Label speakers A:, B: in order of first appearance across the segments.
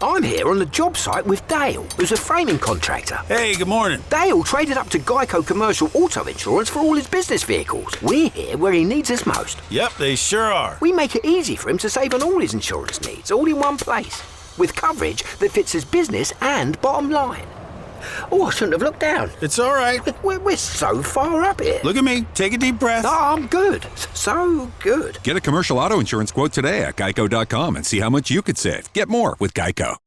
A: I'm here on the job site with Dale, who's a framing contractor.
B: Hey, good morning.
A: Dale traded up to Geico Commercial Auto Insurance for all his business vehicles. We're here where he needs us most.
B: Yep, they sure are.
A: We make it easy for him to save on all his insurance needs, all in one place, with coverage that fits his business and bottom line. Oh, I shouldn't have looked down.
B: It's all right.
A: We're so far up here.
B: Look at me. Take a deep breath.
A: Oh, I'm good. So good.
C: Get a commercial auto insurance quote today at geico.com and see how much you could save. Get more with Geico.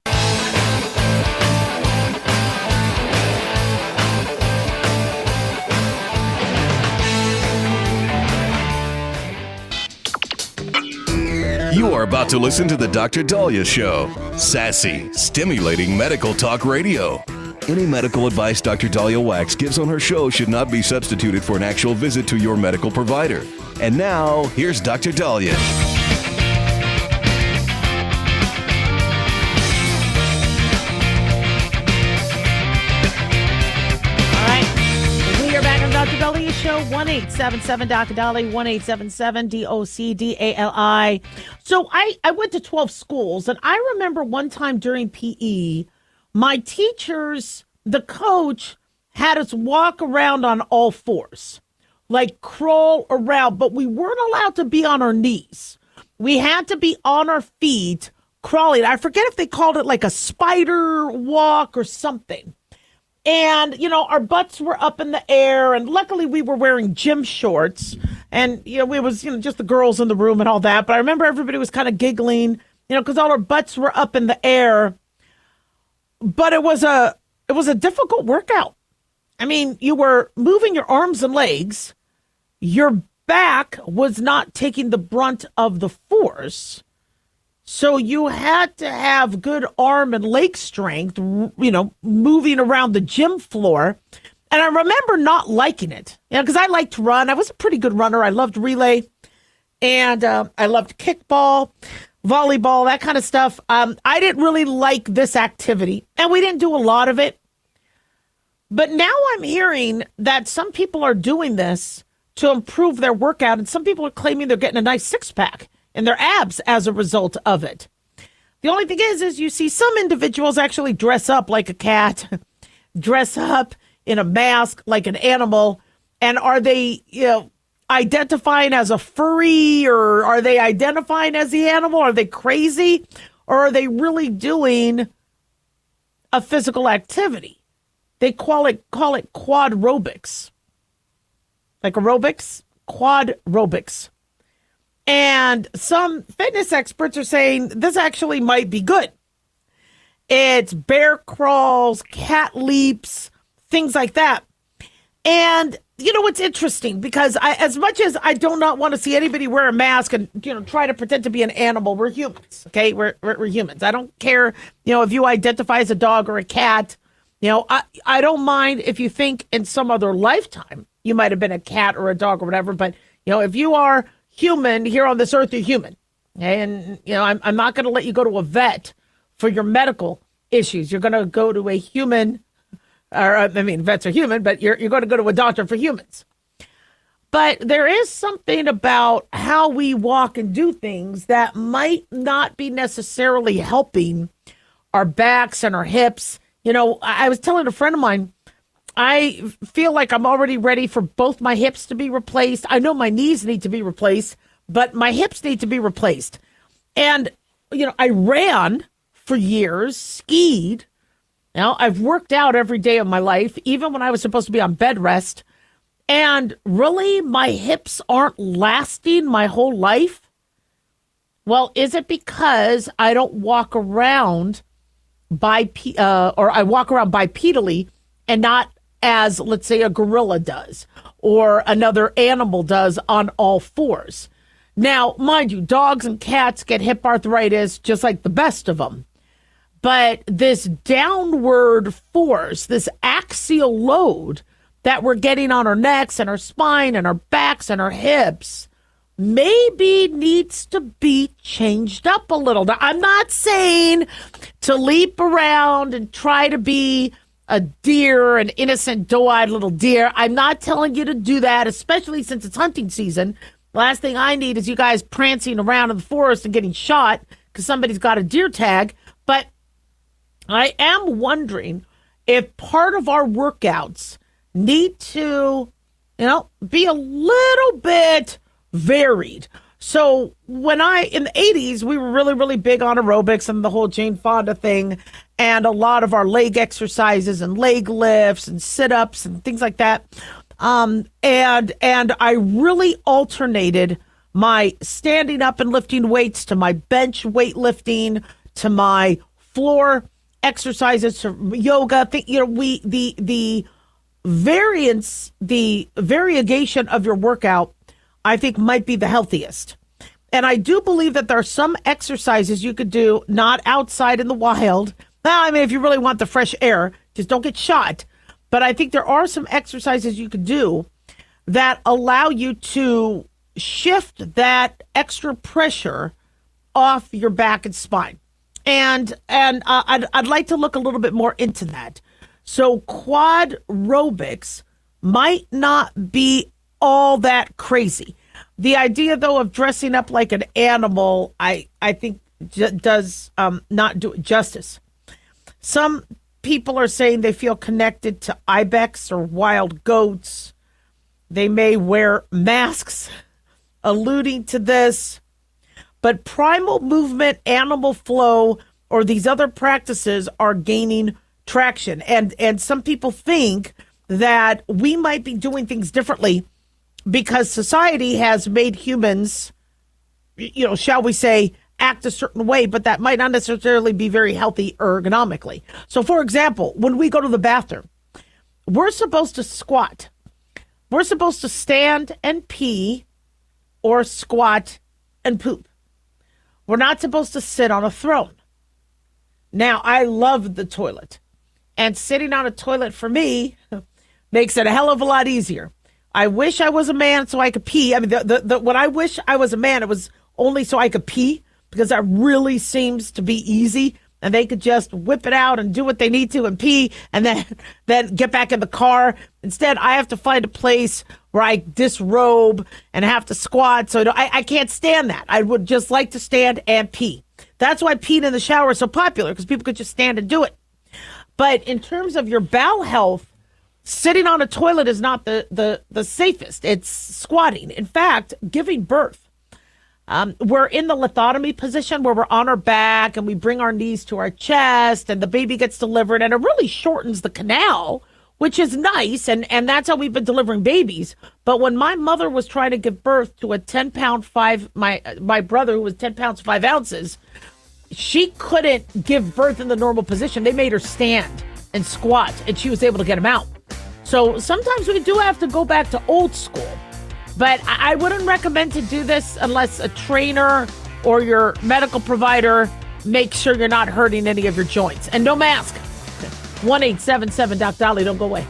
D: You are about to listen to the Dr. Daliah Show. Sassy, stimulating medical talk radio. Any medical advice Dr. Daliah Wax gives on her show should not be substituted for an actual visit to your medical provider. And now, here's Dr. Daliah.
E: All right. We are back on Dr. Daliah Show, 1-877-Dr. Daliah, 1-877-DOCDALI. So I went to 12 schools, and I remember one time during PE, my teachers, the coach, had us walk around on all fours, like crawl around, but we weren't allowed to be on our knees. We had to be on our feet crawling. I forget if they called it like a spider walk or something. And, you know, our butts were up in the air, and luckily we were wearing gym shorts, and, you know, it was, you know, just the girls in the room and all that. But I remember everybody was kind of giggling, you know, because all our butts were up in the air. But it was a difficult workout. I mean, you were moving your arms and legs. Your back was not taking the brunt of the force. So you had to have good arm and leg strength, you know, moving around the gym floor. And I remember not liking it, you know, because I liked to run. I was a pretty good runner. I loved relay, and I loved kickball, volleyball, that kind of stuff. I didn't really like this activity, and we didn't do a lot of it. But now I'm hearing that some people are doing this to improve their workout, and some people are claiming they're getting a nice six-pack in their abs as a result of it. The only thing is you see some individuals actually dress up like a cat, dress up in a mask like an animal, and are they, you know, identifying as a furry, or are they identifying as the animal? Are they crazy, or are they really doing a physical activity? They call it quadrobics. Like aerobics, quadrobics. And some fitness experts are saying this actually might be good. It's bear crawls, cat leaps, things like that. And, you know, it's interesting because as much as I do not want to see anybody wear a mask and, you know, try to pretend to be an animal, we're humans, okay? We're humans. I don't care, you know, if you identify as a dog or a cat. You know, I don't mind if you think in some other lifetime you might have been a cat or a dog or whatever. But, you know, if you are human here on this earth, you're human. Okay? And, you know, I'm not going to let you go to a vet for your medical issues. You're going to go to a human, or I mean, vets are human, but you're going to go to a doctor for humans. But there is something about how we walk and do things that might not be necessarily helping our backs and our hips. You know, I was telling a friend of mine, I feel like I'm already ready for both my hips to be replaced. I know my knees need to be replaced, but my hips need to be replaced. And, you know, I ran for years, skied. Now, I've worked out every day of my life, even when I was supposed to be on bed rest. And really, my hips aren't lasting my whole life? Well, is it because I don't walk around or I walk around bipedally and not as, let's say, a gorilla does or another animal does on all fours? Now, mind you, dogs and cats get hip arthritis just like the best of them. But this downward force, this axial load that we're getting on our necks and our spine and our backs and our hips maybe needs to be changed up a little. Now, I'm not saying to leap around and try to be a deer, an innocent doe-eyed little deer. I'm not telling you to do that, especially since it's hunting season. The last thing I need is you guys prancing around in the forest and getting shot because somebody's got a deer tag. But I am wondering if part of our workouts need to, be a little bit varied. So in the 80s, we were really, really big on aerobics and the whole Jane Fonda thing, and a lot of our leg exercises and leg lifts and sit-ups and things like that. And I really alternated my standing up and lifting weights to my bench weightlifting to my floor exercises to yoga. The variegation of your workout, I think, might be the healthiest. And I do believe that there are some exercises you could do not outside in the wild. Now, I mean, if you really want the fresh air, just don't get shot. But I think there are some exercises you could do that allow you to shift that extra pressure off your back and spine. And I'd like to look a little bit more into that. So quad aerobics might not be all that crazy. The idea, though, of dressing up like an animal, I think does not do it justice. Some people are saying they feel connected to ibex or wild goats. They may wear masks alluding to this. But primal movement, animal flow, or these other practices are gaining traction. And some people think that we might be doing things differently because society has made humans, shall we say, act a certain way, but that might not necessarily be very healthy ergonomically. So, for example, when we go to the bathroom, we're supposed to squat. We're supposed to stand and pee or squat and poop. We're not supposed to sit on a throne. Now, I love the toilet. And sitting on a toilet for me makes it a hell of a lot easier. I wish I was a man so I could pee. I mean, when I wish I was a man, it was only so I could pee, because that really seems to be easy. And they could just whip it out and do what they need to and pee and then get back in the car. Instead, I have to find a place where I disrobe and have to squat. So I can't stand that. I would just like to stand and pee. That's why peeing in the shower is so popular, because people could just stand and do it. But in terms of your bowel health, sitting on a toilet is not the safest. It's squatting. In fact, giving birth. We're in the lithotomy position where we're on our back and we bring our knees to our chest and the baby gets delivered, and it really shortens the canal, which is nice. And that's how we've been delivering babies. But when my mother was trying to give birth to a 10-pound my brother, who was 10 pounds 5 ounces, she couldn't give birth in the normal position. They made her stand and squat, and she was able to get him out. So sometimes we do have to go back to old school. But I wouldn't recommend to do this unless a trainer or your medical provider makes sure you're not hurting any of your joints. And no mask. 1-877-DOC-DOLLY. Don't go away.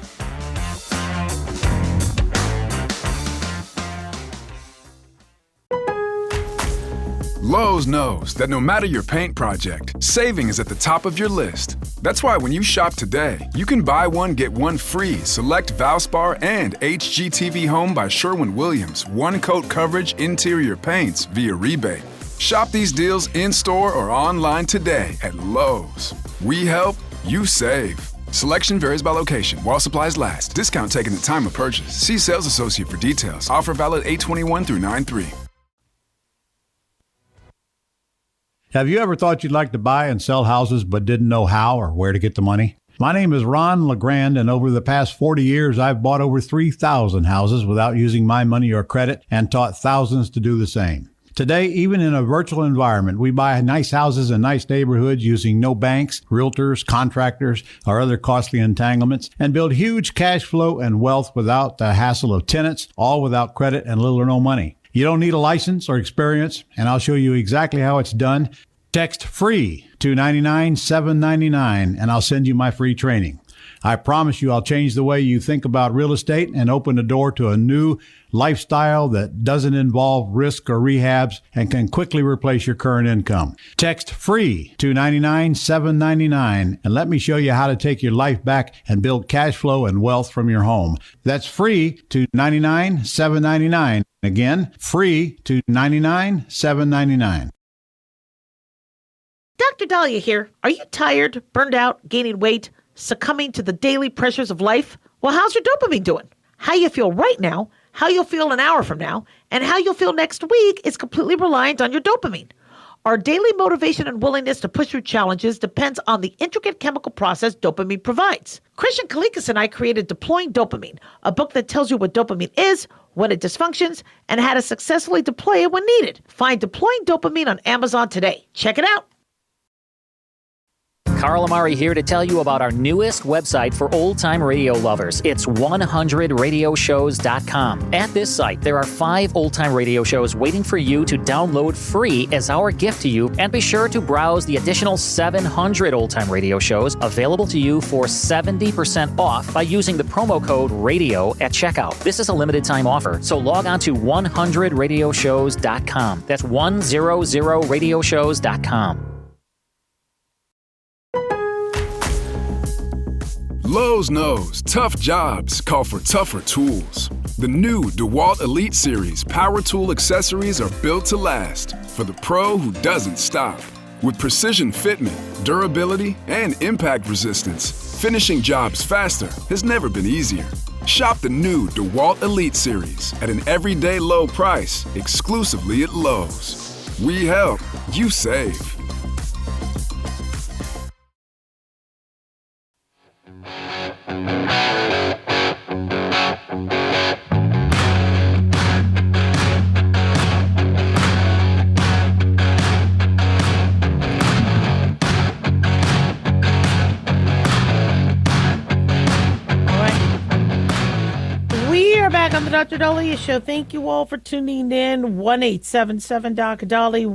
F: Lowe's knows that no matter your paint project, saving is at the top of your list. That's why when you shop today, you can buy one, get one free select Valspar and HGTV Home by Sherwin-Williams one-coat coverage interior paints via rebate. Shop these deals in-store or online today at Lowe's. We help, you save. Selection varies by location. While supplies last. Discount taken at time of purchase. See sales associate for details. Offer valid 8/21 through 9/3.
G: Have you ever thought you'd like to buy and sell houses but didn't know how or where to get the money? My name is Ron LeGrand, and over the past 40 years, I've bought over 3,000 houses without using my money or credit and taught thousands to do the same. Today, even in a virtual environment, we buy nice houses in nice neighborhoods using no banks, realtors, contractors, or other costly entanglements, and build huge cash flow and wealth without the hassle of tenants, all without credit and little or no money. You don't need a license or experience, and I'll show you exactly how it's done. Text FREE to 99799, and I'll send you my free training. I promise you I'll change the way you think about real estate and open the door to a new lifestyle that doesn't involve risk or rehabs and can quickly replace your current income. Text FREE to 99799, and let me show you how to take your life back and build cash flow and wealth from your home. That's FREE to 99799. Again, FREE to 99799.
E: Dr. Daliah here. Are you tired, burned out, gaining weight, succumbing to the daily pressures of life? Well, how's your dopamine doing? How you feel right now, how you'll feel an hour from now, and how you'll feel next week is completely reliant on your dopamine. Our daily motivation and willingness to push through challenges depends on the intricate chemical process dopamine provides. Christian Kalikas and I created Deploying Dopamine, a book that tells you what dopamine is, when it dysfunctions, and how to successfully deploy it when needed. Find Deploying Dopamine on Amazon today. Check it out.
H: Carl Amari here to tell you about our newest website for old-time radio lovers. It's 100radioshows.com. At this site, there are 5 old-time radio shows waiting for you to download free as our gift to you, and be sure to browse the additional 700 old-time radio shows available to you for 70% off by using the promo code RADIO at checkout. This is a limited-time offer, so log on to 100radioshows.com. That's 100radioshows.com.
F: Lowe's knows tough jobs call for tougher tools. The new DeWalt Elite Series power tool accessories are built to last for the pro who doesn't stop. With precision fitment, durability, and impact resistance, finishing jobs faster has never been easier. Shop the new DeWalt Elite Series at an everyday low price exclusively at Lowe's. We help, you save.
E: On the Dr. Daliah Show. Thank you all for tuning in. 1-877-Doc-Dali,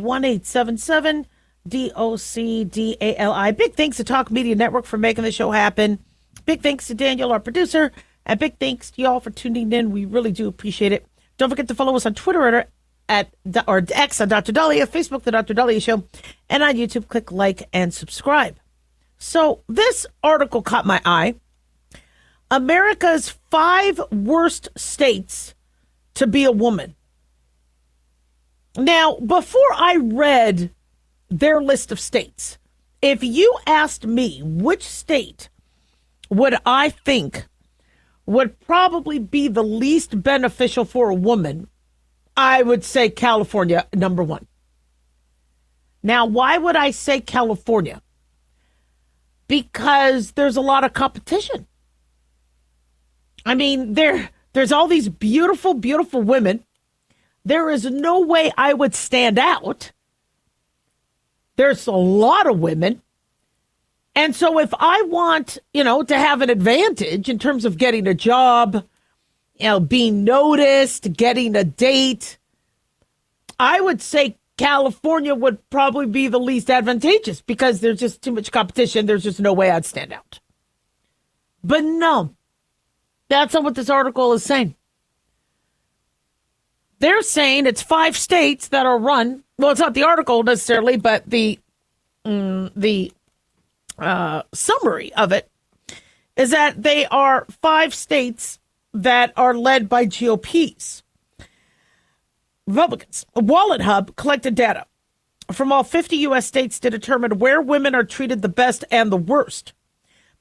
E: 1-877-DOC-DALI. Big thanks to Talk Media Network for making the show happen. Big thanks to Daniel, our producer, and big thanks to y'all for tuning in. We really do appreciate it. Don't forget to follow us on Twitter at X on Dr. Daliah, Facebook, The Dr. Daliah Show, and on YouTube, click like and subscribe. So this article caught my eye. America's 5 worst states to be a woman. Now, before I read their list of states, if you asked me which state would I think would probably be the least beneficial for a woman, I would say California, number 1. Now, why would I say California? Because there's a lot of competition. I mean, there's all these beautiful, beautiful women. There is no way I would stand out. There's a lot of women. And so if I want, to have an advantage in terms of getting a job, being noticed, getting a date, I would say California would probably be the least advantageous because there's just too much competition. There's just no way I'd stand out. But no. That's not what this article is saying. They're saying it's 5 states that are run. Well, it's not the article necessarily, but the summary of it is that they are 5 states that are led by GOPs. Republicans. Wallet Hub collected data from all 50 U.S. states to determine where women are treated the best and the worst,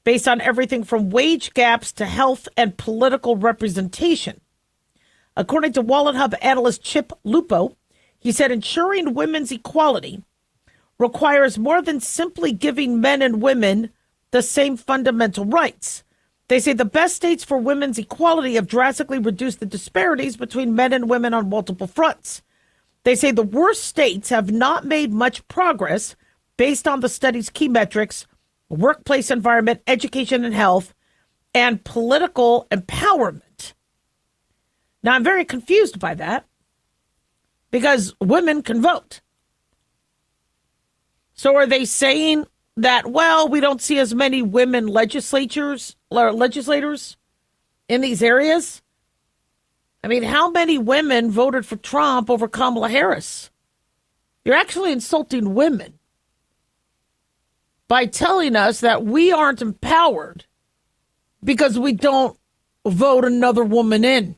E: based on everything from wage gaps to health and political representation. According to Wallet Hub analyst Chip Lupo, he said ensuring women's equality requires more than simply giving men and women the same fundamental rights. They say the best states for women's equality have drastically reduced the disparities between men and women on multiple fronts. They say the worst states have not made much progress based on the study's key metrics: workplace environment, education and health, and political empowerment. Now, I'm very confused by that because women can vote. So are they saying that, well, we don't see as many women legislators in these areas? I mean, how many women voted for Trump over Kamala Harris? You're actually insulting women by telling us that we aren't empowered because we don't vote another woman in.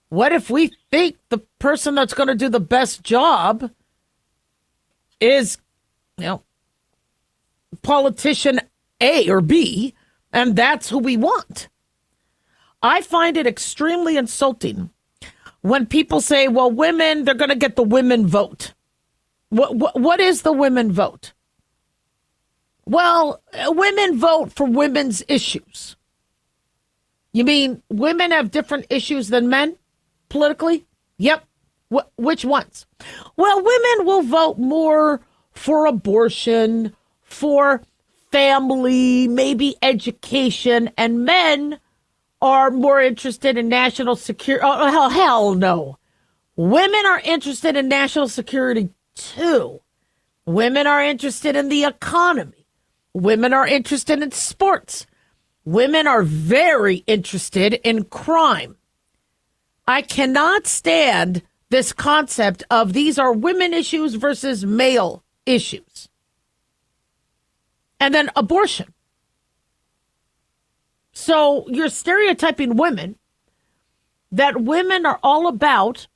E: What if we think the person that's going to do the best job is, politician A or B, and that's who we want. I find it extremely insulting when people say, well, women, they're going to get the women vote. What is the women vote? Well, women vote for women's issues. You mean women have different issues than men politically? Yep. Which ones? Well, women will vote more for abortion, for family, maybe education, and men are more interested in national security. Oh, hell no. Women are interested in national security too. Women are interested in the economy. Women are interested in sports. Women are very interested in crime. I cannot stand this concept of these are women issues versus male issues. And then abortion. So you're stereotyping women, that women are all about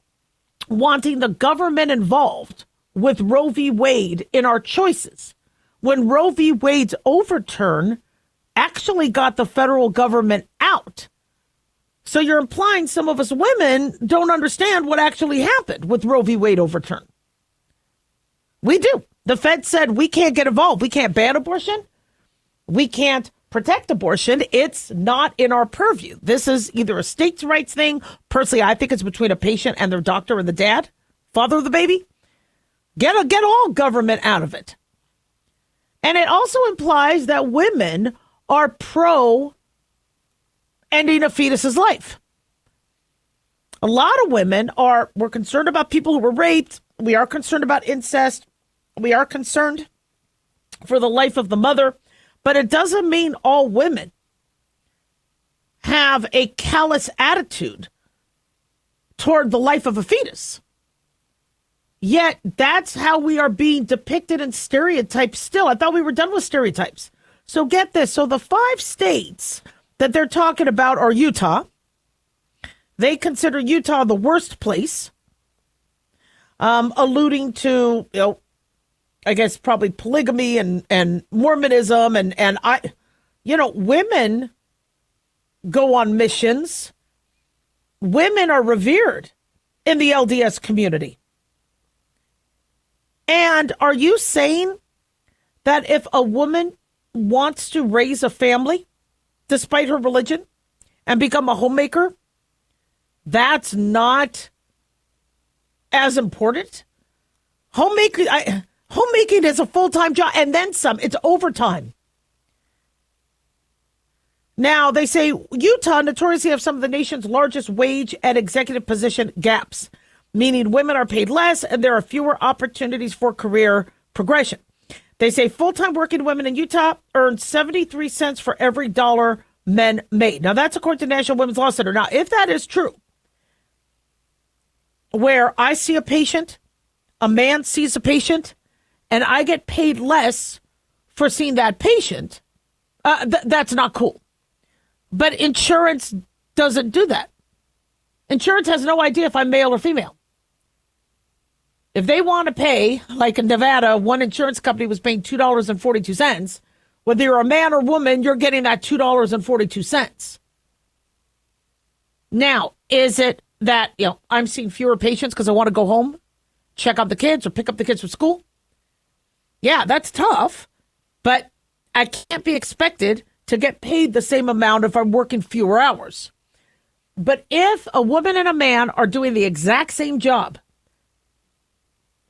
E: wanting the government involved with Roe v. Wade in our choices, when Roe v. Wade's overturn actually got the federal government out. So you're implying some of us women don't understand what actually happened with Roe v. Wade overturn. We do. The Fed said we can't get involved. We can't ban abortion. We can't protect abortion. It's not in our purview. This is either a states' rights thing. Personally, I think it's between a patient and their doctor and the dad, father of the baby. Get all government out of it. And it also implies that women are pro ending a fetus's life. A lot of women we're concerned about people who were raped. We are concerned about incest. We are concerned for the life of the mother. But it doesn't mean all women have a callous attitude toward the life of a fetus. Yet that's how we are being depicted in stereotypes still. I thought we were done with stereotypes. So get this. So the 5 states that they're talking about are Utah. They consider Utah the worst place, alluding to, I guess probably polygamy and Mormonism and women go on missions. Women are revered in the LDS community. And are you saying that if a woman wants to raise a family, despite her religion, and become a homemaker, that's not as important? Homemaking is a full-time job, and then some. It's overtime. Now, they say Utah notoriously have some of the nation's largest wage and executive position gaps, meaning women are paid less and there are fewer opportunities for career progression. They say full-time working women in Utah earn 73 cents for every dollar men made. Now, that's according to National Women's Law Center. Now, if that is true, where I see a patient, a man sees a patient, and I get paid less for seeing that patient, that's not cool. But insurance doesn't do that. Insurance has no idea if I'm male or female. If they want to pay, like in Nevada, one insurance company was paying $2.42. Whether you're a man or woman, you're getting that $2.42. Now, is it that, I'm seeing fewer patients because I want to go home, check out the kids, or pick up the kids from school? Yeah, that's tough, but I can't be expected to get paid the same amount if I'm working fewer hours. But if a woman and a man are doing the exact same job,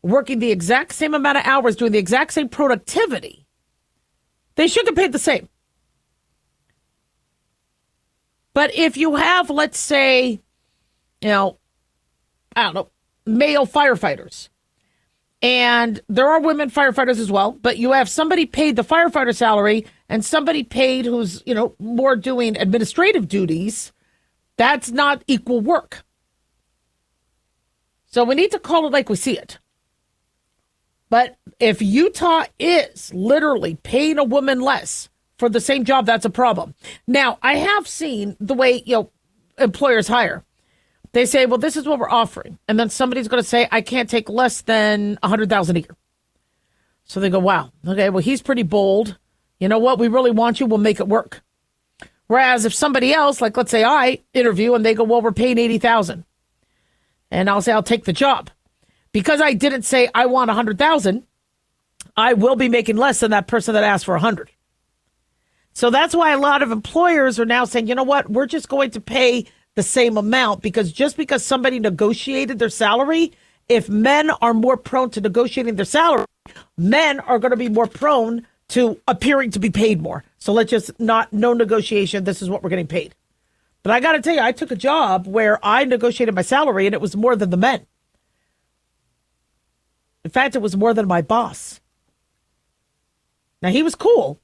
E: working the exact same amount of hours, doing the exact same productivity, they should get paid the same. But if you have, let's say, male firefighters, and there are women firefighters as well, but you have somebody paid the firefighter salary and somebody paid who's, more doing administrative duties, that's not equal work. So we need to call it like we see it. But if Utah is literally paying a woman less for the same job, that's a problem. Now, I have seen the way, employers hire. They say, well, this is what we're offering. And then somebody's going to say, I can't take less than $100,000 a year. So they go, wow, okay, well, he's pretty bold. You know what? We really want you. We'll make it work. Whereas if somebody else, like let's say I interview and they go, well, we're paying $80,000. And I'll say, I'll take the job. Because I didn't say I want $100,000, I will be making less than that person that asked for $100,000. So that's why a lot of employers are now saying, you know what? We're just going to pay the same amount because just because somebody negotiated their salary, if men are more prone to negotiating their salary, men are going to be more prone to appearing to be paid more. So let's just no negotiation. This is what we're getting paid. But I got to tell you, I took a job where I negotiated my salary and it was more than the men. In fact, it was more than my boss. Now, he was cool,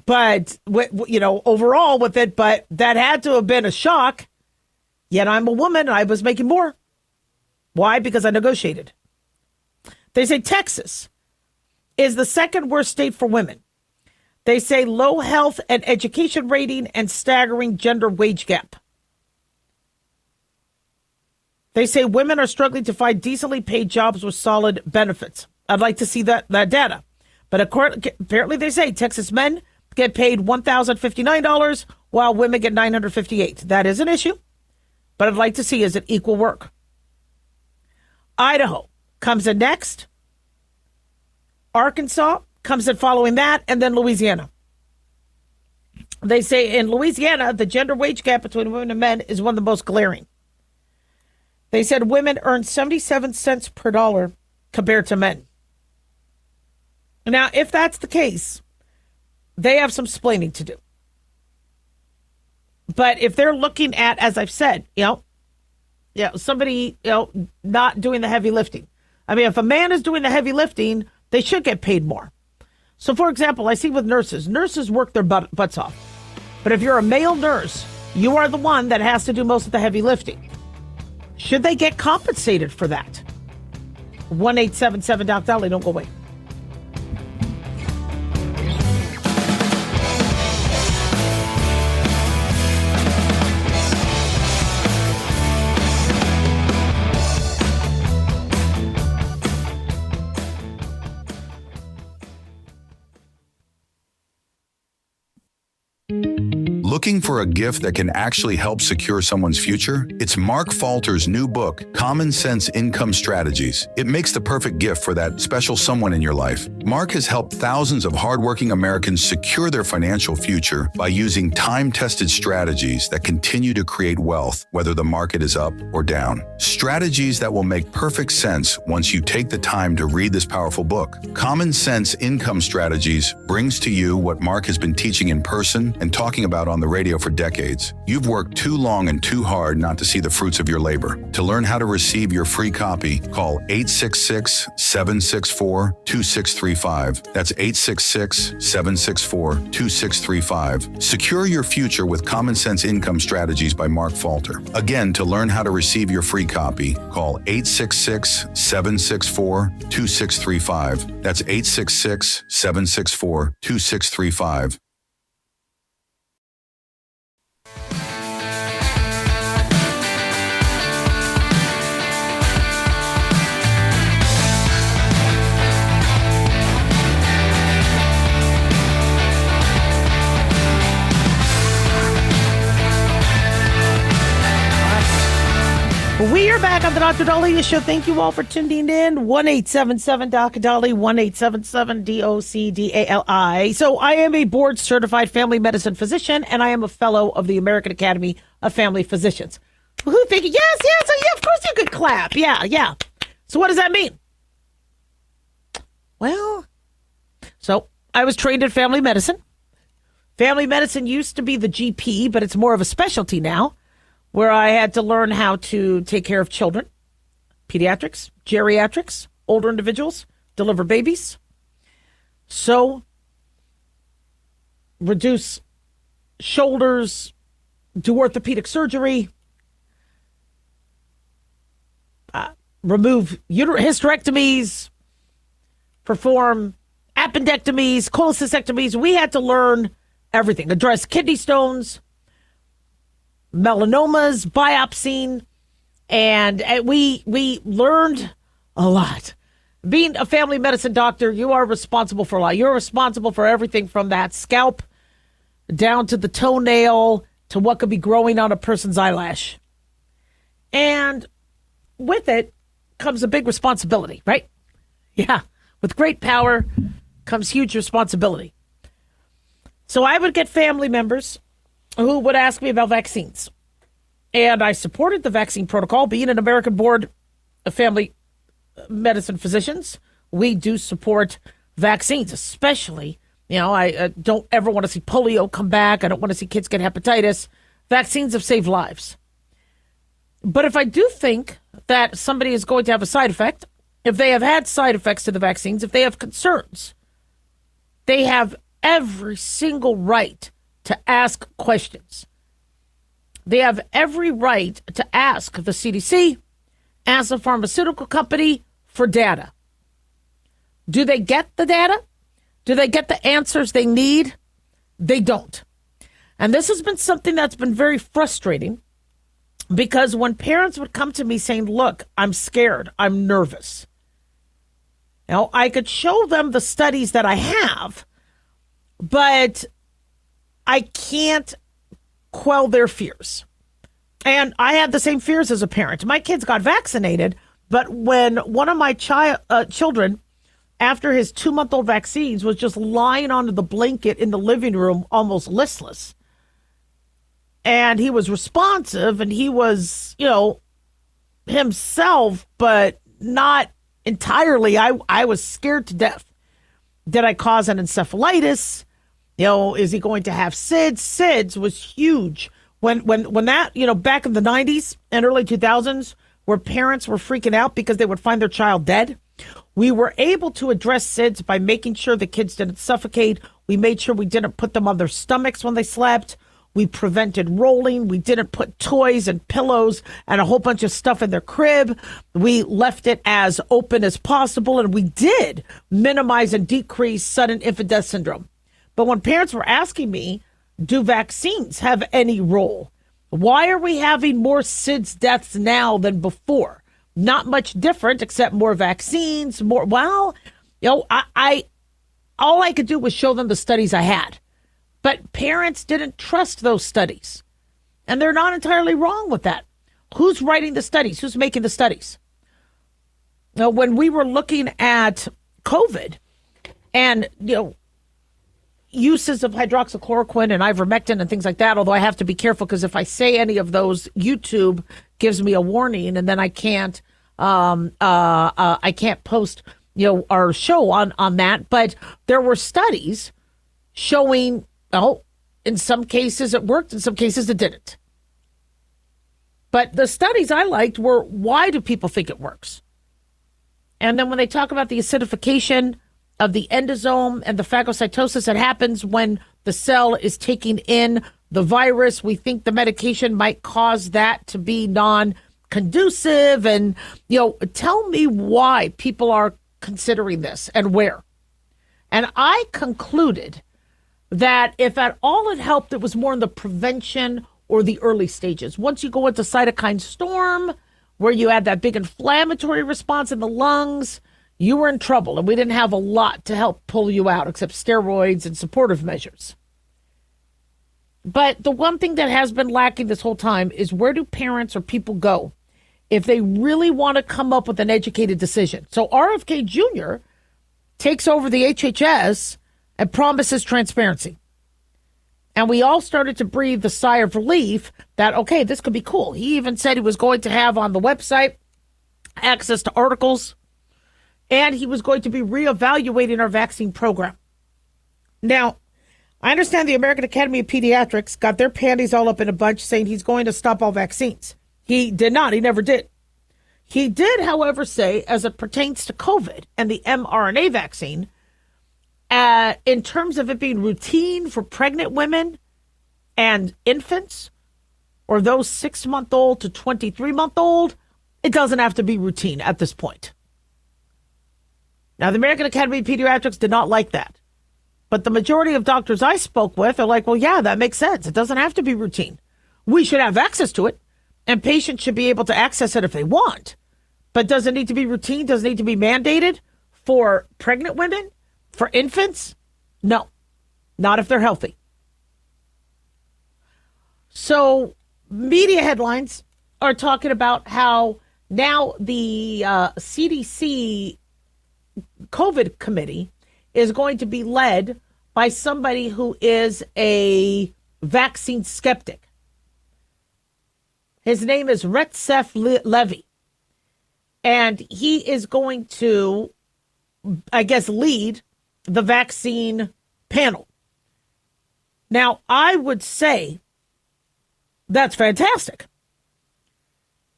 E: but, overall with it, but that had to have been a shock. Yet I'm a woman and I was making more. Why? Because I negotiated. They say Texas is the second worst state for women. They say low health and education rating and staggering gender wage gap. They say women are struggling to find decently paid jobs with solid benefits. I'd like to see that data. But apparently they say Texas men get paid $1,059 while women get $958. That is an issue. But I'd like to see, is it equal work? Idaho comes in next. Arkansas comes in following that, and then Louisiana. They say in Louisiana, the gender wage gap between women and men is one of the most glaring. They said women earn 77 cents per dollar compared to men. Now, if that's the case, they have some splaining to do. But if they're looking at, as I've said, somebody, not doing the heavy lifting. I mean, if a man is doing the heavy lifting, they should get paid more. So, for example, I see with nurses work their butts off. But if you're a male nurse, you are the one that has to do most of the heavy lifting. Should they get compensated for that? 1-877-DOC-DOLLY. Don't go away.
I: Looking for a gift that can actually help secure someone's future? It's Mark Falter's new book, Common Sense Income Strategies. It makes the perfect gift for that special someone in your life. Mark has helped thousands of hardworking Americans secure their financial future by using time-tested strategies that continue to create wealth, whether the market is up or down. Strategies that will make perfect sense once you take the time to read this powerful book. Common Sense Income Strategies brings to you what Mark has been teaching in person and talking about on the radio for decades. You've worked too long and too hard not to see the fruits of your labor. To learn how to receive your free copy, call 866-764-2635. That's 866-764-2635. Secure your future with Common Sense Income Strategies by Mark Falter. Again, to learn how to receive your free copy, call 866-764-2635. That's 866-764-2635.
E: We are back on the Dr. Daliah Show. Thank you all for tuning in. 1-877-DOC-DALI, 1-877-DOC-DALI. So I am a board-certified family medicine physician, and I am a fellow of the American Academy of Family Physicians. Who thinking, yes, of course you could clap. Yeah. So what does that mean? Well, so I was trained in family medicine. Family medicine used to be the GP, but it's more of a specialty now, where I had to learn how to take care of children, pediatrics, geriatrics, older individuals, deliver babies, sew, reduce shoulders, do orthopedic surgery, remove hysterectomies, perform appendectomies, cholecystectomies. We had to learn everything, address kidney stones, melanomas, biopsying, and we learned a lot. being a family medicine doctor, you are responsible for a lot. You're responsible for everything from that scalp down to the toenail to what could be growing on a person's eyelash. And with it comes a big responsibility, right? Yeah. With great power comes huge responsibility. So I would get family members who would ask me about vaccines. And I supported the vaccine protocol. Being an American board of family medicine physicians, we do support vaccines, especially, I don't ever want to see polio come back. I don't want to see kids get hepatitis. Vaccines have saved lives. But if I do think that somebody is going to have a side effect, if they have had side effects to the vaccines, if they have concerns, they have every single right to ask questions. They have every right to ask the CDC, ask the pharmaceutical company for data. Do they get the data? Do they get the answers they need? They don't. And this has been something that's been very frustrating, because when parents would come to me saying, look, I'm scared, I'm nervous. Now, I could show them the studies that I have, but I can't quell their fears. And I had the same fears as a parent. My kids got vaccinated, but when one of my children, after his 2-month-old vaccines, was just lying on the blanket in the living room, almost listless, and he was responsive and he was, himself, but not entirely. I was scared to death. Did I cause an encephalitis? Is he going to have SIDS? SIDS was huge. When that, back in the 90s and early 2000s, where parents were freaking out because they would find their child dead, we were able to address SIDS by making sure the kids didn't suffocate. We made sure we didn't put them on their stomachs when they slept. We prevented rolling. We didn't put toys and pillows and a whole bunch of stuff in their crib. We left it as open as possible, and we did minimize and decrease sudden infant death syndrome. But when parents were asking me, do vaccines have any role? Why are we having more SIDS deaths now than before? Not much different, except more vaccines, more. Well, I all I could do was show them the studies I had. But parents didn't trust those studies. And they're not entirely wrong with that. Who's writing the studies? Who's making the studies? Now, when we were looking at COVID and, uses of hydroxychloroquine and ivermectin and things like that, although I have to be careful because if I say any of those, YouTube gives me a warning and then I can't post, our show on that. But there were studies showing, in some cases it worked, in some cases it didn't. But the studies I liked were, why do people think it works? And then when they talk about the acidification of the endosome and the phagocytosis that happens when the cell is taking in the virus, we think the medication might cause that to be non-conducive. And, tell me why people are considering this and where. And I concluded that if at all it helped, it was more in the prevention or the early stages. Once you go into cytokine storm, where you had that big inflammatory response in the lungs, you were in trouble, and we didn't have a lot to help pull you out except steroids and supportive measures. But the one thing that has been lacking this whole time is, where do parents or people go if they really want to come up with an educated decision? So RFK Jr. takes over the HHS and promises transparency. And we all started to breathe the sigh of relief that, okay, this could be cool. He even said he was going to have on the website access to articles, and he was going to be reevaluating our vaccine program. Now, I understand the American Academy of Pediatrics got their panties all up in a bunch saying he's going to stop all vaccines. He did not. He never did. He did, however, say, as it pertains to COVID and the mRNA vaccine, in terms of it being routine for pregnant women and infants, or those 6-month-old to 23-month-old, it doesn't have to be routine at this point. Now, the American Academy of Pediatrics did not like that. But the majority of doctors I spoke with are like, well, yeah, that makes sense. It doesn't have to be routine. We should have access to it, and patients should be able to access it if they want. But does it need to be routine? Does it need to be mandated? For pregnant women? For infants? No, not if they're healthy. So media headlines are talking about how now the CDC COVID committee is going to be led by somebody who is a vaccine skeptic. His name is Recep Levy. And he is going to, I guess, lead the vaccine panel. Now, I would say that's fantastic.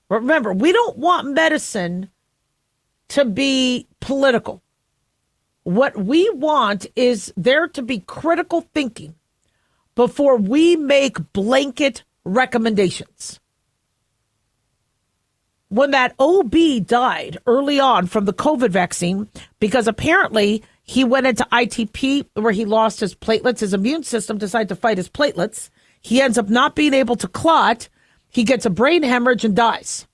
E: But remember, we don't want medicine to be political. What we want is there to be critical thinking before we make blanket recommendations. When that OB died early on from the COVID vaccine, because apparently he went into ITP where he lost his platelets, his immune system decided to fight his platelets. He ends up not being able to clot. He gets a brain hemorrhage and dies.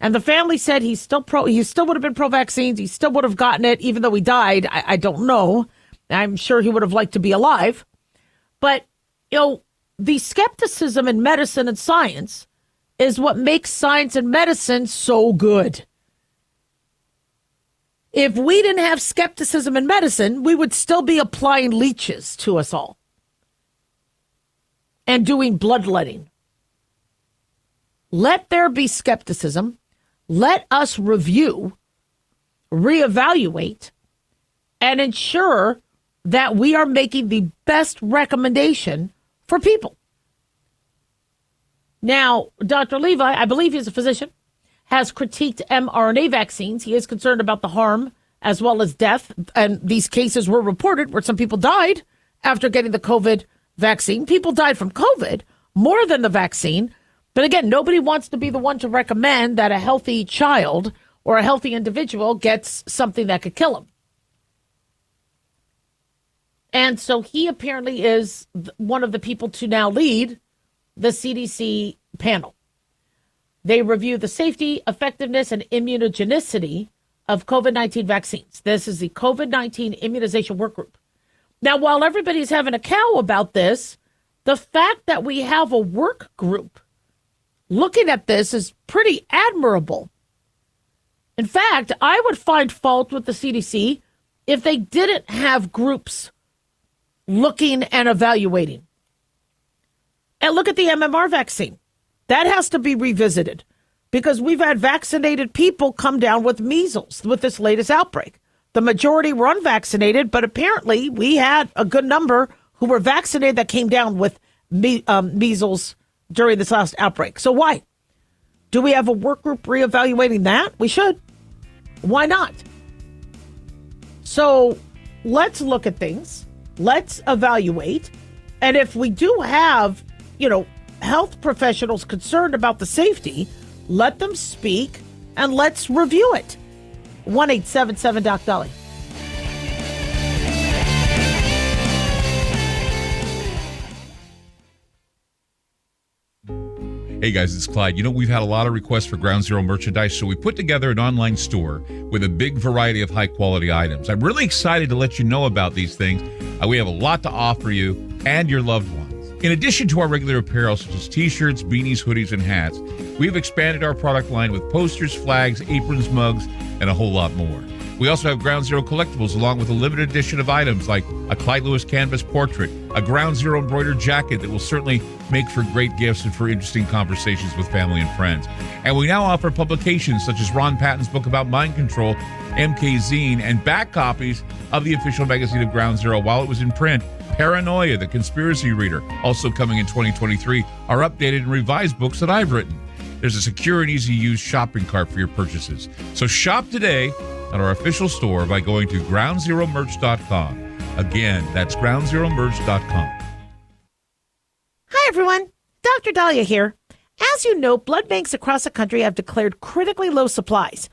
E: And the family said he still would have been pro-vaccines. He still would have gotten it, even though he died. I don't know. I'm sure he would have liked to be alive. But, the skepticism in medicine and science is what makes science and medicine so good. If we didn't have skepticism in medicine, we would still be applying leeches to us all and doing bloodletting. Let there be skepticism. Let us review, reevaluate, and ensure that we are making the best recommendation for people. Now, Dr. Levi, I believe he's a physician, has critiqued mRNA vaccines. He is concerned about the harm as well as death. And these cases were reported where some people died after getting the COVID vaccine. People died from COVID more than the vaccine. But again, nobody wants to be the one to recommend that a healthy child or a healthy individual gets something that could kill him. And so he apparently is one of the people to now lead the CDC panel. They review the safety, effectiveness, and immunogenicity of COVID-19 vaccines. This is the COVID-19 immunization work group. Now, while everybody's having a cow about this, the fact that we have a work group looking at this is pretty admirable. In fact, I would find fault with the CDC if they didn't have groups looking and evaluating. And look at the MMR vaccine. That has to be revisited because we've had vaccinated people come down with measles with this latest outbreak. The majority were unvaccinated, but apparently we had a good number who were vaccinated that came down with measles during this last outbreak. So why? Do we have a work group reevaluating that? We should. Why not? So let's look at things. Let's evaluate. And if we do have, health professionals concerned about the safety, let them speak and let's review it. 1-877-DOC-DALIAH.
C: Hey guys, it's Clyde. We've had a lot of requests for Ground Zero merchandise, so we put together an online store with a big variety of high-quality items. I'm really excited to let you know about these things. We have a lot to offer you and your loved ones. In addition to our regular apparel, such as t-shirts, beanies, hoodies, and hats, we've expanded our product line with posters, flags, aprons, mugs, and a whole lot more. We also have Ground Zero collectibles along with a limited edition of items like a Clyde Lewis canvas portrait, a Ground Zero embroidered jacket that will certainly make for great gifts and for interesting conversations with family and friends. And we now offer publications such as Ron Patton's book about mind control, MK Zine, and back copies of the official magazine of Ground Zero while it was in print. Paranoia, the Conspiracy Reader, also coming in 2023, are updated and revised books that I've written. There's a secure and easy-to-use shopping cart for your purchases. So shop today at our official store by going to groundzeromerch.com. Again, that's groundzeromerch.com.
E: Hi, everyone. Dr. Daliah here. As you know, blood banks across the country have declared critically low supplies.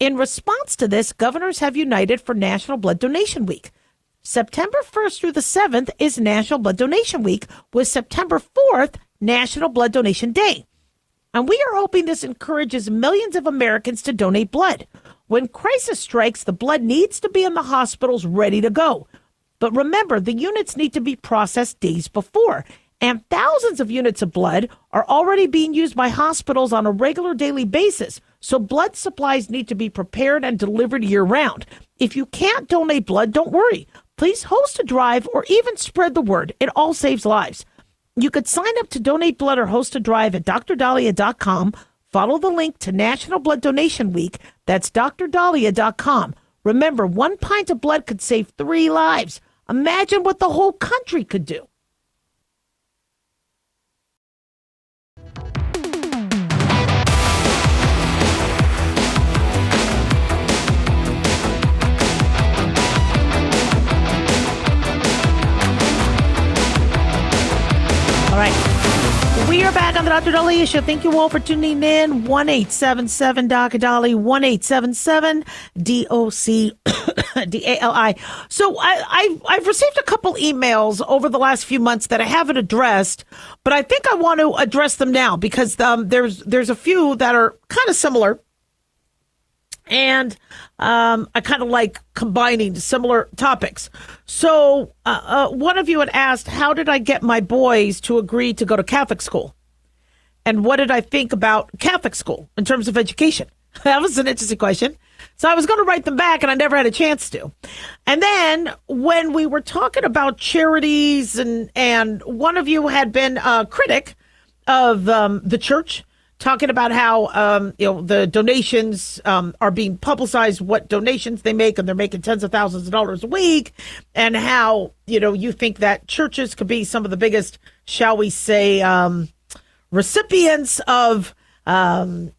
E: In response to this, governors have united for National Blood Donation Week. September 1st through the 7th is National Blood Donation Week, with September 4th National Blood Donation Day. And we are hoping this encourages millions of Americans to donate blood. When crisis strikes, the blood needs to be in the hospitals ready to go. But remember, the units need to be processed days before. And thousands of units of blood are already being used by hospitals on a regular daily basis. So blood supplies need to be prepared and delivered year-round. If you can't donate blood, don't worry. Please host a drive or even spread the word. It all saves lives. You could sign up to donate blood or host a drive at drdaliah.com. Follow the link to National Blood Donation Week. That's drdaliah.com. Remember, 1 pint of blood could save 3 lives. Imagine what the whole country could do. All right. We are back on the Dr. Daliah Show. Thank you all for tuning in. 1-877-DOC-DALI, 1-877-DOC-DALI. So I've received a couple emails over the last few months that I haven't addressed, but I think I want to address them now because there's a few that are kind of similar. And I kind of like combining similar topics. So one of you had asked, how did I get my boys to agree to go to Catholic school? And what did I think about Catholic school in terms of education? That was an interesting question. So I was going to write them back, and I never had a chance to. And then when we were talking about charities, and one of you had been a critic of the church, talking about how the donations are being publicized, what donations they make, and they're making tens of thousands of dollars a week, and how you think that churches could be some of the biggest, shall we say, recipients of I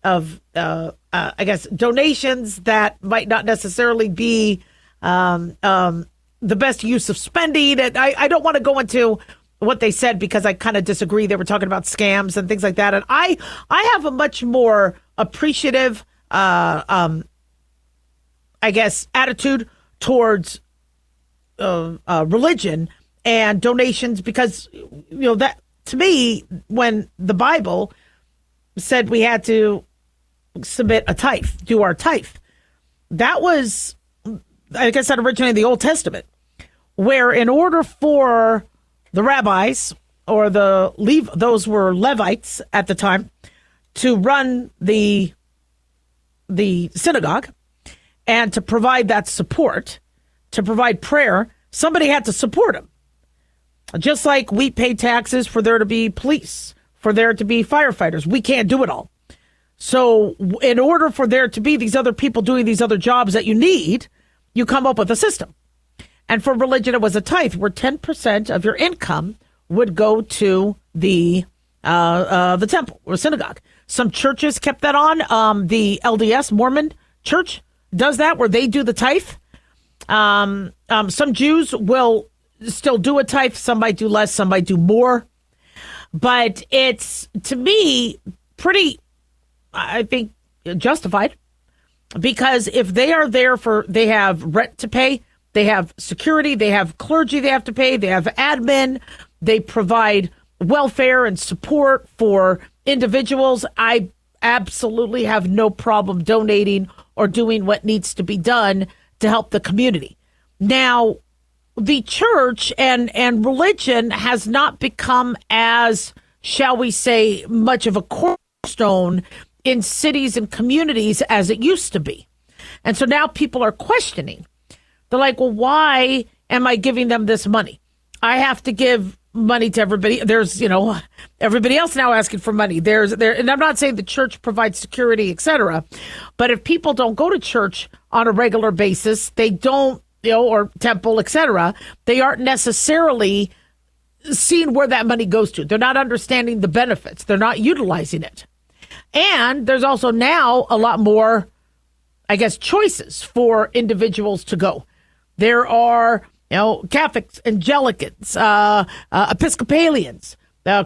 E: guess donations that might not necessarily be the best use of spending. And I don't want to go into what they said because I kind of disagree. They were talking about scams and things like that. And I have a much more appreciative, I guess, attitude towards religion and donations because, that to me, when the Bible said we had to submit a tithe, do our tithe, that was, I guess, that originated in the Old Testament, where in order for the rabbis or those were Levites at the time to run the synagogue and to provide that support, to provide prayer, somebody had to support them. Just like we pay taxes for there to be police, for there to be firefighters. We can't do it all. So in order for there to be these other people doing these other jobs that you need, you come up with a system. And for religion, it was a tithe where 10% of your income would go to the temple or synagogue. Some churches kept that on. The LDS Mormon Church does that, where they do the tithe. Some Jews will still do a tithe. Some might do less. Some might do more. But it's, to me, pretty, I think, justified. Because if they are there they have rent to pay, they have security, they have clergy they have to pay, they have admin, they provide welfare and support for individuals. I absolutely have no problem donating or doing what needs to be done to help the community. Now, the church and religion has not become as, shall we say, much of a cornerstone in cities and communities as it used to be. And so now people are questioning. They're like, well, why am I giving them this money? I have to give money to everybody. There's, everybody else now asking for money. And I'm not saying the church provides security, etc. But if people don't go to church on a regular basis, they don't, or temple, etc., they aren't necessarily seeing where that money goes to. They're not understanding the benefits. They're not utilizing it. And there's also now a lot more, I guess, choices for individuals to go. There are, Catholics, Anglicans, Episcopalians,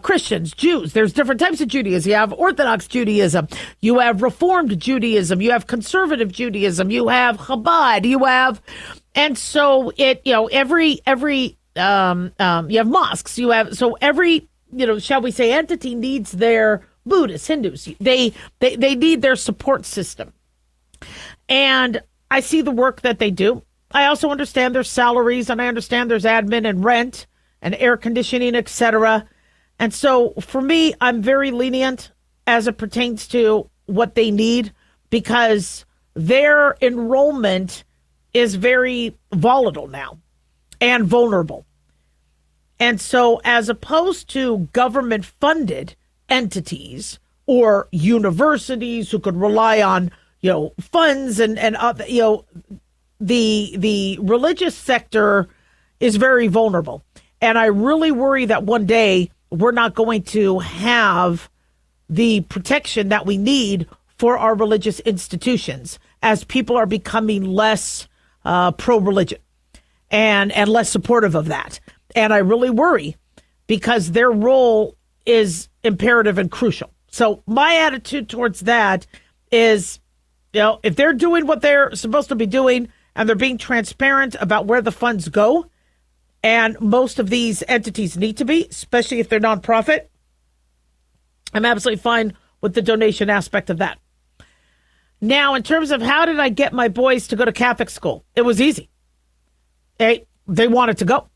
E: Christians, Jews. There's different types of Judaism. You have Orthodox Judaism. You have Reformed Judaism. You have Conservative Judaism. You have Chabad. And so it, every you have mosques. You have, so every, shall we say, entity needs their Buddhists, Hindus. They need their support system. And I see the work that they do. I also understand their salaries, and I understand there's admin and rent and air conditioning, etc. And so for me, I'm very lenient as it pertains to what they need, because their enrollment is very volatile now and vulnerable. And so as opposed to government funded entities or universities who could rely on, funds and the religious sector is very vulnerable. And I really worry that one day we're not going to have the protection that we need for our religious institutions as people are becoming less pro-religion and less supportive of that. And I really worry because their role is imperative and crucial. So my attitude towards that is, if they're doing what they're supposed to be doing and they're being transparent about where the funds go, and most of these entities need to be, especially if they're nonprofit, I'm absolutely fine with the donation aspect of that. Now, in terms of how did I get my boys to go to Catholic school? It was easy. They wanted to go.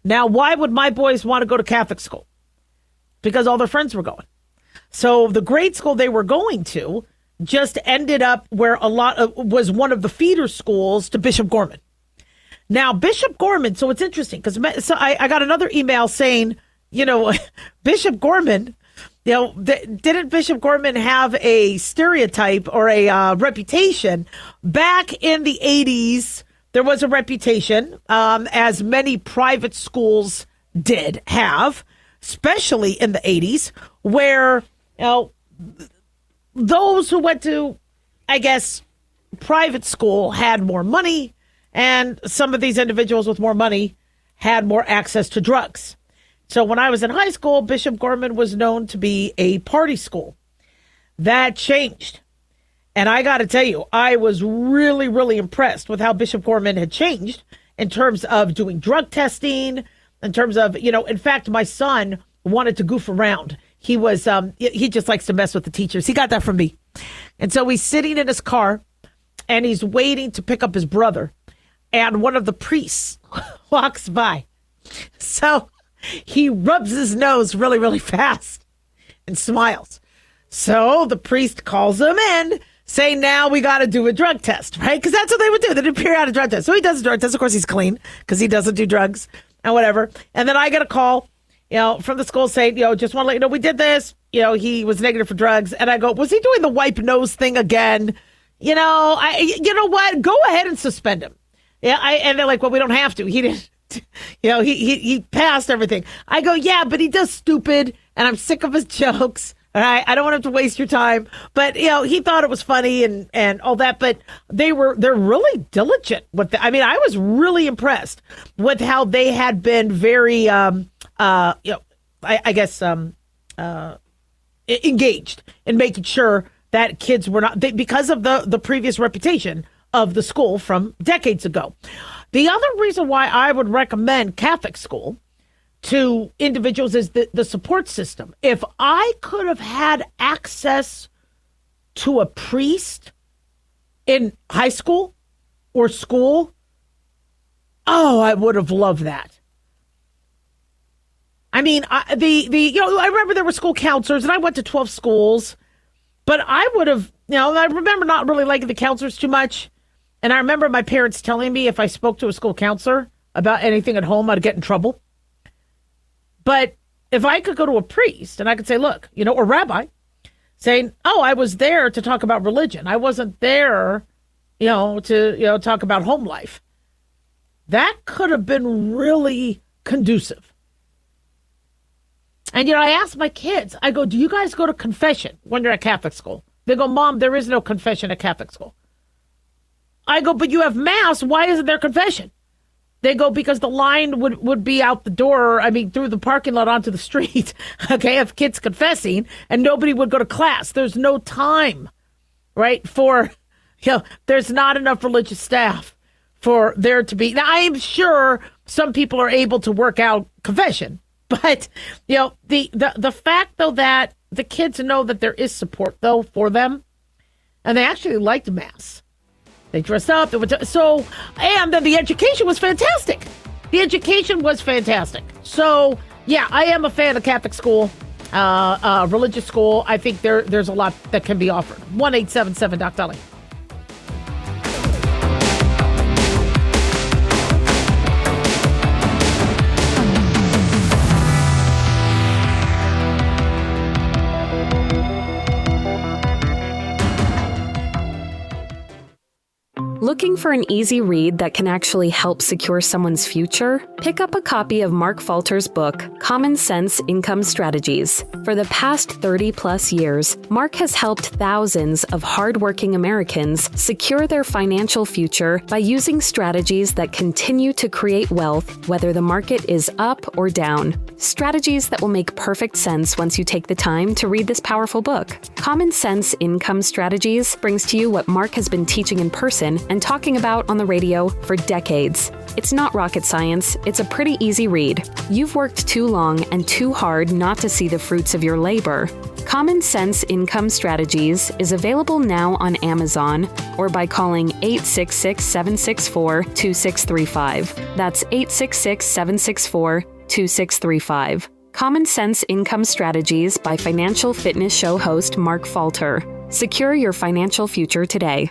E: Now, why would my boys want to go to Catholic school? Because all their friends were going. So the grade school they were going to just ended up where was one of the feeder schools to Bishop Gorman. Now, Bishop Gorman, so it's interesting because I got another email saying, Bishop Gorman, didn't Bishop Gorman have a stereotype or a reputation back in the 80s? There was a reputation, as many private schools did have, especially in the 80s, where, those who went to, I guess, private school had more money, and some of these individuals with more money had more access to drugs. So when I was in high school, Bishop Gorman was known to be a party school. That changed. And I got to tell you, I was really, really impressed with how Bishop Gorman had changed in terms of doing drug testing, in terms of, in fact, my son wanted to goof around. He was, he just likes to mess with the teachers. He got that from me. And so he's sitting in his car and he's waiting to pick up his brother. And one of the priests walks by. So he rubs his nose really, really fast and smiles. So the priest calls him in, saying, now we got to do a drug test, right? Because that's what they would do. They did a periodic drug test. So he does a drug test. Of course, he's clean because he doesn't do drugs and whatever. And then I get a call, from the school saying, just want to let you know we did this. He was negative for drugs. And I go, was he doing the wipe nose thing again? You know what? Go ahead and suspend him. Yeah. And they're like, well, we don't have to. He didn't. He passed everything. I go, yeah, but he does stupid, and I'm sick of his jokes. All right, I don't want him to waste your time. But he thought it was funny and all that. But they're really diligent with I mean, I was really impressed with how they had been very engaged in making sure that kids were not because of the previous reputation of the school from decades ago. The other reason why I would recommend Catholic school to individuals is the support system. If I could have had access to a priest in high school or school, I would have loved that. I mean, I remember there were school counselors, and I went to 12 schools, but I would have, I remember not really liking the counselors too much. And I remember my parents telling me if I spoke to a school counselor about anything at home, I'd get in trouble. But if I could go to a priest and I could say, look, or rabbi, saying, I was there to talk about religion. I wasn't there, to talk about home life. That could have been really conducive. And, I asked my kids, I go, do you guys go to confession when you're at Catholic school? They go, Mom, there is no confession at Catholic school. I go, but you have mass. Why isn't there confession? They go, because the line would be out the door, through the parking lot onto the street, okay, of kids confessing, and nobody would go to class. There's no time, right, for, there's not enough religious staff for there to be. Now, I'm sure some people are able to work out confession, but, the fact, though, that the kids know that there is support, though, for them, And they actually liked Mass. They dressed up. And then the education was fantastic. So, yeah, I am a fan of Catholic school, religious school. I think there's a lot that can be offered. 1-877 Doc Daliah.
J: Looking for an easy read that can actually help secure someone's future? Pick up a copy of Mark Falter's book, Common Sense Income Strategies. For the past 30-plus years, Mark has helped thousands of hardworking Americans secure their financial future by using strategies that continue to create wealth, whether the market is up or down. Strategies that will make perfect sense once you take the time to read this powerful book. Common Sense Income Strategies brings to you what Mark has been teaching in person and talking about on the radio for decades. It's not rocket science, it's a pretty easy read. You've worked too long and too hard not to see the fruits of your labor. Common Sense Income Strategies is available now on Amazon or by calling 866-764-2635. That's 866-764-2635. Common Sense Income Strategies by financial fitness show host Mark Falter. Secure your financial future today.